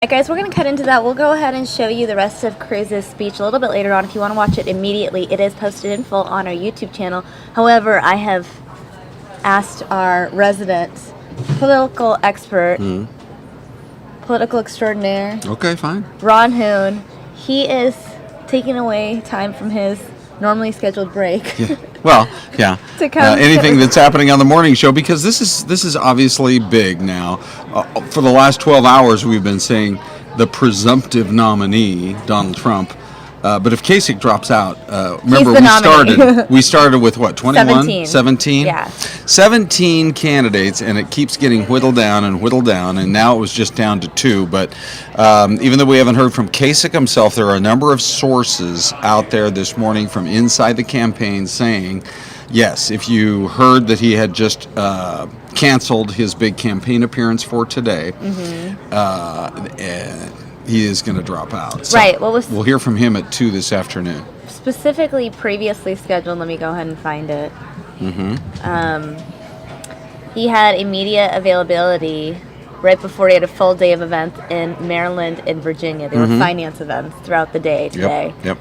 Alright guys, we're going to cut into that. We'll go ahead and show you the rest of Cruz's speech a little bit later on. If you want to watch it immediately, it is posted in full on our YouTube channel. However, I have asked our resident political expert, political extraordinaire, okay, fine, Ron Hoon. He is taking away time from his normally scheduled break. Yeah. Well, yeah. To come anything that's happening on the morning show, because this is obviously big now. For the last 12 hours, we've been saying the presumptive nominee, Donald Trump. But if Kasich drops out, remember we started with what, 21? 17? Yeah. 17 candidates, and it keeps getting whittled down, and now it was just down to 2. But even though we haven't heard from Kasich himself, there are a number of sources out there this morning from inside the campaign saying, yes, if you heard that he had just canceled his big campaign appearance for today, he is going to drop out. So right. We'll hear from him at 2 this afternoon. Specifically previously scheduled, let me go ahead and find it. He had immediate availability right before he had a full day of events in Maryland and Virginia. They were finance events throughout the day today. Yep.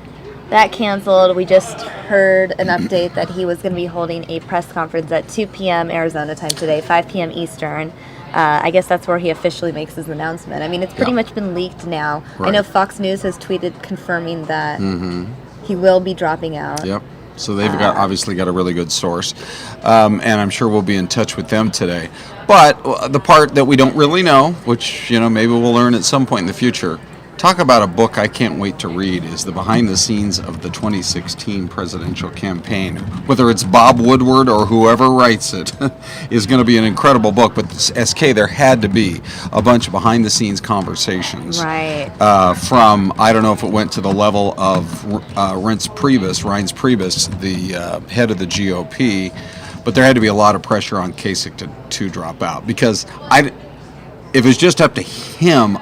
That canceled. We just heard an update that he was going to be holding a press conference at 2 p.m. Arizona time today, 5 p.m. Eastern. I guess that's where he officially makes his announcement. I mean, it's pretty much been leaked now. Right. I know Fox News has tweeted confirming that he will be dropping out. Yep. So they've obviously got a really good source. And I'm sure we'll be in touch with them today. But the part that we don't really know, which, maybe we'll learn at some point in the future, talk about a book I can't wait to read, is the behind the scenes of the 2016 presidential campaign. Whether it's Bob Woodward or whoever writes it is going to be an incredible book. But SK, there had to be a bunch of behind the scenes conversations. Right. From, I don't know if it went to the level of Reince Priebus, the head of the GOP, but there had to be a lot of pressure on Kasich to drop out. Because if it was just up to him,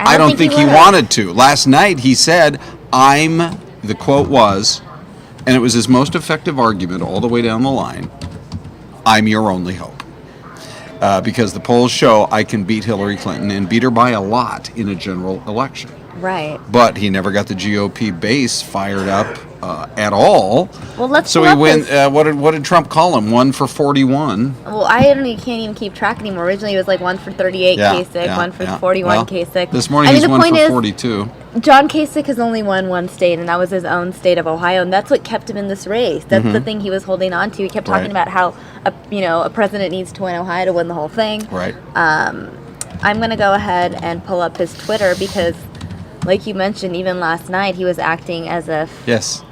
I don't think he wanted to. Last night he said, the quote was, and it was his most effective argument all the way down the line, I'm your only hope. Because the polls show I can beat Hillary Clinton and beat her by a lot in a general election. Right. But he never got the GOP base fired up at all. Well, let's. So he went. What did Trump call him? 1 for 41. Well, I can't even keep track anymore. Originally, it was like 1 for 38 Kasich, 1 for 41 Kasich. This morning he's 1 for 42. John Kasich has only won one state, and that was his own state of Ohio, and that's what kept him in this race. That's the thing he was holding on to. He kept talking about how a president needs to win Ohio to win the whole thing. Right. I'm going to go ahead and pull up his Twitter because, like you mentioned, even last night he was acting as if. Yes.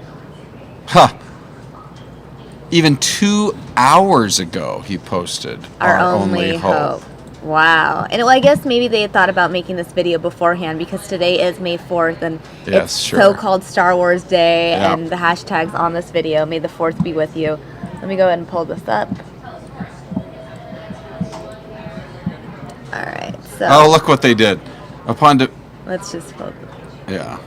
Even 2 hours ago, he posted our only hope. Wow. And I guess maybe they had thought about making this video beforehand because today is May 4th and it's so-called Star Wars Day and the hashtags on this video. May the 4th be with you. Let me go ahead and pull this up. All right. So. Oh, look what they did. Let's just pull this. Yeah.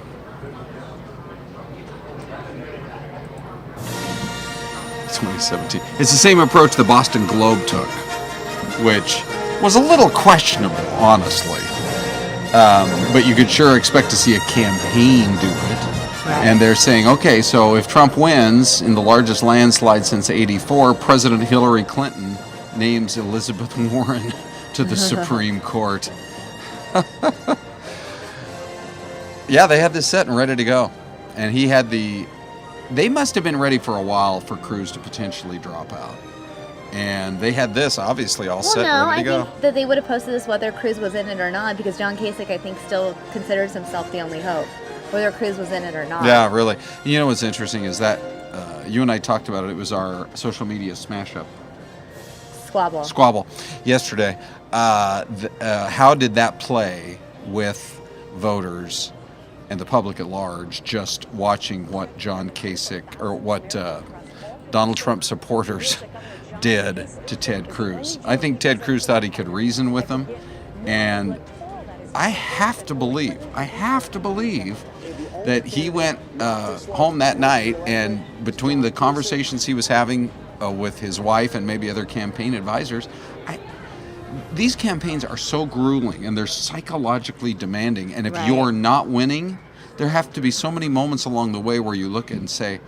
It's 2017. It's the same approach the Boston Globe took, which was a little questionable, honestly. But you could sure expect to see a campaign do it. Right. And they're saying, okay, so if Trump wins in the largest landslide since '84, President Hillary Clinton names Elizabeth Warren to the Supreme Court. Yeah, they had this set and ready to go. And he had they must have been ready for a while for Cruz to potentially drop out. And they had this, obviously, all set, ready to go. I think that they would have posted this whether Cruz was in it or not, because John Kasich, I think, still considers himself the only hope, whether Cruz was in it or not. Yeah, really. You know what's interesting is that you and I talked about it. It was our social media smash-up. Squabble. Yesterday. How did that play with voters and the public at large just watching what John Kasich or what Donald Trump supporters did to Ted Cruz? I think Ted Cruz thought he could reason with them, and I have to believe that he went home that night, and between the conversations he was having with his wife and maybe other campaign advisors, these campaigns are so grueling and they're psychologically demanding. And if Right. you're not winning, there have to be so many moments along the way where you look at and say,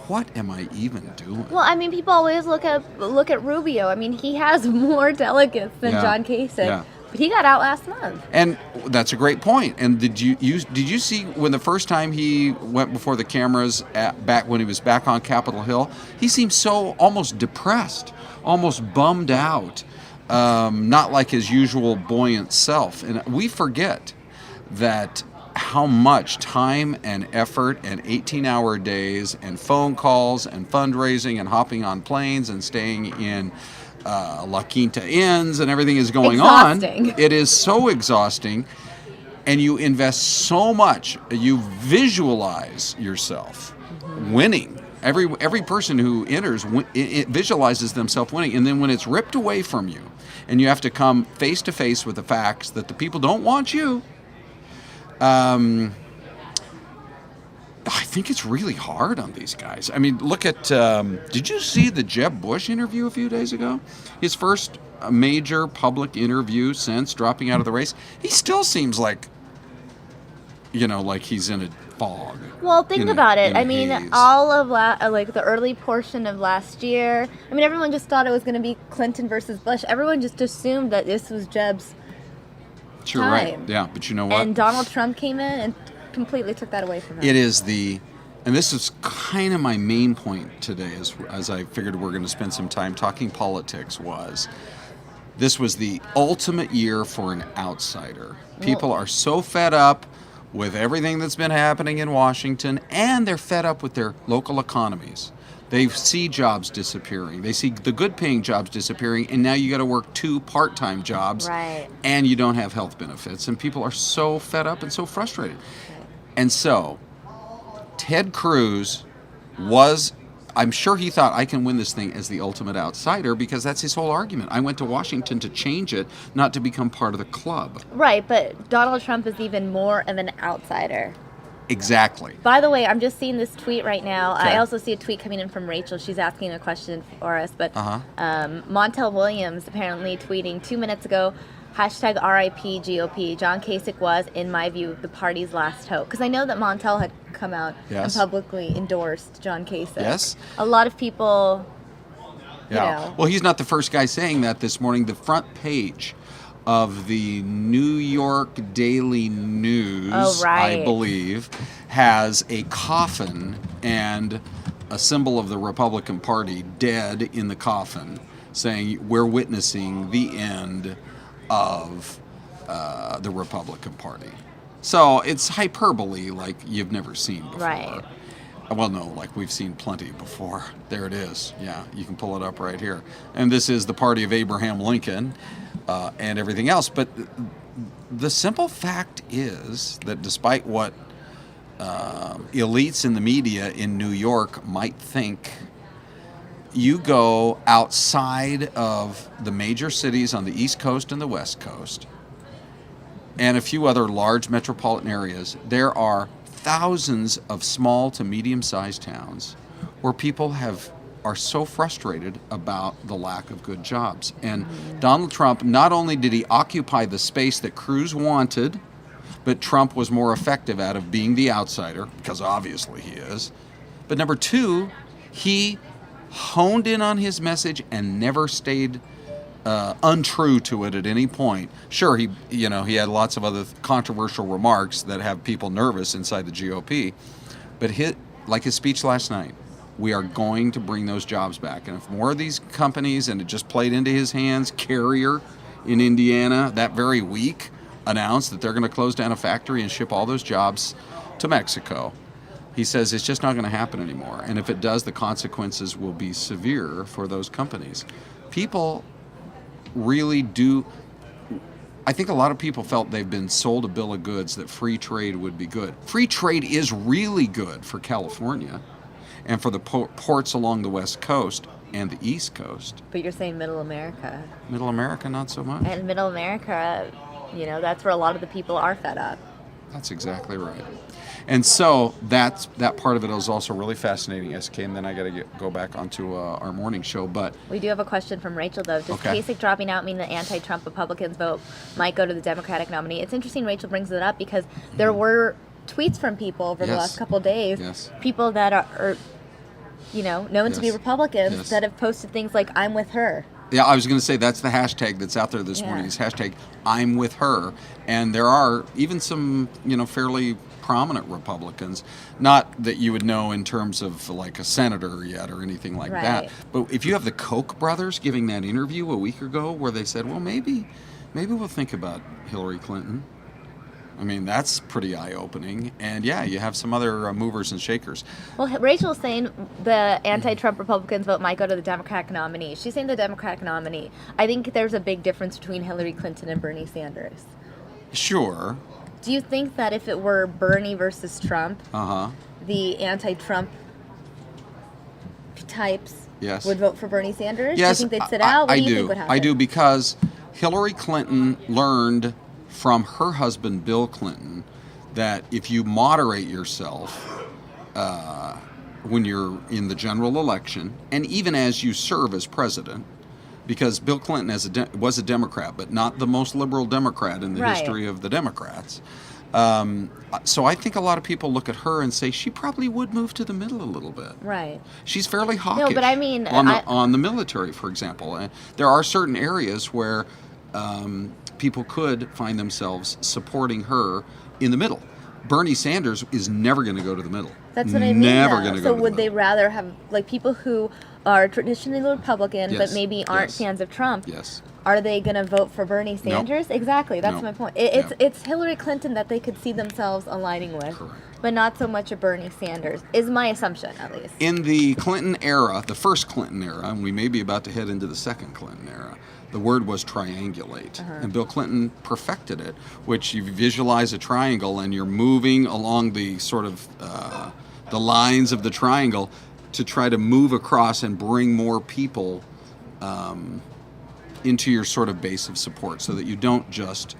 what am I even doing? Well, I mean, people always look at Rubio. I mean, he has more delegates than Yeah. John Kasich, Yeah. but he got out last month. And that's a great point. And did you see when the first time he went before the cameras back when he was back on Capitol Hill, he seemed so almost depressed, almost bummed out, not like his usual buoyant self. And we forget that how much time and effort and 18-hour days and phone calls and fundraising and hopping on planes and staying in La Quinta Inns and everything is going Exhausting. on. It is so exhausting, and you invest so much. You visualize yourself winning. Every person who enters it visualizes themselves winning, and then when it's ripped away from you, and you have to come face to face with the facts that the people don't want you. I think it's really hard on these guys. I mean, look at, did you see the Jeb Bush interview a few days ago? His first major public interview since dropping out of the race. He still seems like, like he's in a fog. Well, think about it. in a I mean, haze. all of like the early portion of last year. I mean, everyone just thought it was going to be Clinton versus Bush. Everyone just assumed that this was Jeb's Sure, time. right. Yeah, but you know what? And Donald Trump came in and completely took that away from him. It is and this is kind of my main point today, as I figured we're going to spend some time talking politics, this was the ultimate year for an outsider. People are so fed up with everything that's been happening in Washington, and they're fed up with their local economies. They see jobs disappearing. They see the good-paying jobs disappearing, and now you got to work 2 part-time jobs, Right. and you don't have health benefits, and people are so fed up and so frustrated. And so, Ted Cruz I'm sure he thought, I can win this thing as the ultimate outsider, because that's his whole argument. I went to Washington to change it, not to become part of the club. Right, but Donald Trump is even more of an outsider. Exactly. By the way, I'm just seeing this tweet right now. Okay. I also see a tweet coming in from Rachel. She's asking a question for us. But Uh-huh. Montel Williams apparently tweeting 2 minutes ago, hashtag RIP GOP. John Kasich was, in my view, the party's last hope. Because I know that Montel had come out Yes. and publicly endorsed John Kasich. Yes. A lot of people, Yeah. you know. Well, he's not the first guy saying that this morning. The front page of the New York Daily News, Oh, right. I believe, has a coffin and a symbol of the Republican Party dead in the coffin, saying we're witnessing the end of the Republican Party. So it's hyperbole like you've never seen before. Right. Well, no, like we've seen plenty before. There it is. Yeah, you can pull it up right here. And this is the party of Abraham Lincoln and everything else. But the simple fact is that despite what elites in the media in New York might think, you go outside of the major cities on the East Coast and the West Coast, and a few other large metropolitan areas, there are thousands of small to medium-sized towns where people are so frustrated about the lack of good jobs. And Donald Trump, not only did he occupy the space that Cruz wanted, but Trump was more effective out of being the outsider, because obviously he is. But number 2, he honed in on his message and never stayed untrue to it at any point. Sure, he had lots of other controversial remarks that have people nervous inside the GOP, but like his speech last night, we are going to bring those jobs back. And if more of these companies, and it just played into his hands, Carrier in Indiana that very week announced that they're going to close down a factory and ship all those jobs to Mexico. He says it's just not going to happen anymore. And if it does, the consequences will be severe for those companies. People really do. I think a lot of people felt they've been sold a bill of goods that free trade would be good. Free trade is really good for California and for the ports along the West Coast and the East Coast. But you're saying Middle America. Middle America, not so much. And Middle America, that's where a lot of the people are fed up. That's exactly right. And so that part of it is also really fascinating, SK. And then I got to go back onto our morning show. But we do have a question from Rachel, though. Does okay. Kasich dropping out mean that anti-Trump Republicans vote might go to the Democratic nominee? It's interesting Rachel brings it up because there were tweets from people over the last couple of days, people that are known to be Republicans that have posted things like, I'm with her. Yeah, I was going to say that's the hashtag that's out there this morning is hashtag I'm with her. And there are even some, fairly prominent Republicans, not that you would know in terms of like a senator yet or anything like that. But if you have the Koch brothers giving that interview a week ago where they said, well, maybe we'll think about Hillary Clinton. I mean, that's pretty eye-opening. And, yeah, you have some other movers and shakers. Well, Rachel's saying the anti-Trump Republicans vote might go to the Democratic nominee. She's saying the Democratic nominee. I think there's a big difference between Hillary Clinton and Bernie Sanders. Sure. Do you think that if it were Bernie versus Trump, the anti-Trump types would vote for Bernie Sanders? Yes, do you think they'd sit out? What do you think would happen? I do, because Hillary Clinton learned from her husband, Bill Clinton, that if you moderate yourself when you're in the general election, and even as you serve as president, because Bill Clinton was a Democrat, but not the most liberal Democrat in the history of the Democrats. So I think a lot of people look at her and say she probably would move to the middle a little bit. Right. She's fairly hawkish. No, but I mean, on the military, for example, there are certain areas where people could find themselves supporting her in the middle. Bernie Sanders is never going to go to the middle. That's what I mean. Never going to go to the middle. So would they rather have, like, people who are traditionally Republican but maybe aren't fans of Trump? Yes. Are they going to vote for Bernie Sanders? Nope. Exactly. That's my point. It's Hillary Clinton that they could see themselves aligning with. Correct. But not so much a Bernie Sanders, is my assumption, at least. In the Clinton era, the first Clinton era, and we may be about to head into the second Clinton era, the word was triangulate. And Bill Clinton perfected it, which you visualize a triangle and you're moving along the sort of the lines of the triangle to try to move across and bring more people into your sort of base of support, so that you don't just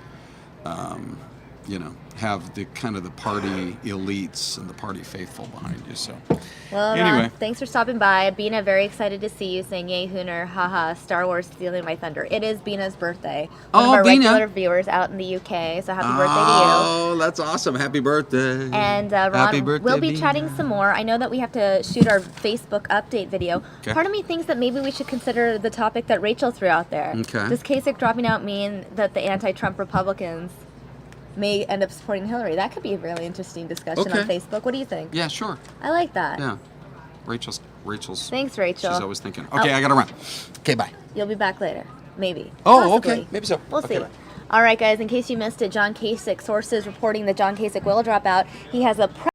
have the kind of the party elites and the party faithful behind you. So, well, anyway, thanks for stopping by. Bina, very excited to see you, saying yay Hooner, haha, Star Wars stealing my thunder. It is Bina's birthday. One of our regular viewers out in the UK, so happy birthday to you. Oh, that's awesome. Happy birthday. And Ron, happy birthday, we'll be chatting some more. I know that we have to shoot our Facebook update video. Okay. Part of me thinks that maybe we should consider the topic that Rachel threw out there. Okay. Does Kasich dropping out mean that the anti-Trump Republicans may end up supporting Hillary? That could be a really interesting discussion on Facebook. What do you think? Yeah, sure. I like that. Yeah. Rachel's. Thanks, Rachel. She's always thinking. Okay, I gotta run. Okay, bye. You'll be back later. Maybe. Oh, possibly. okay. Maybe so. We'll see. Bye. All right, guys, in case you missed it, John Kasich, sources reporting that John Kasich will drop out. He has a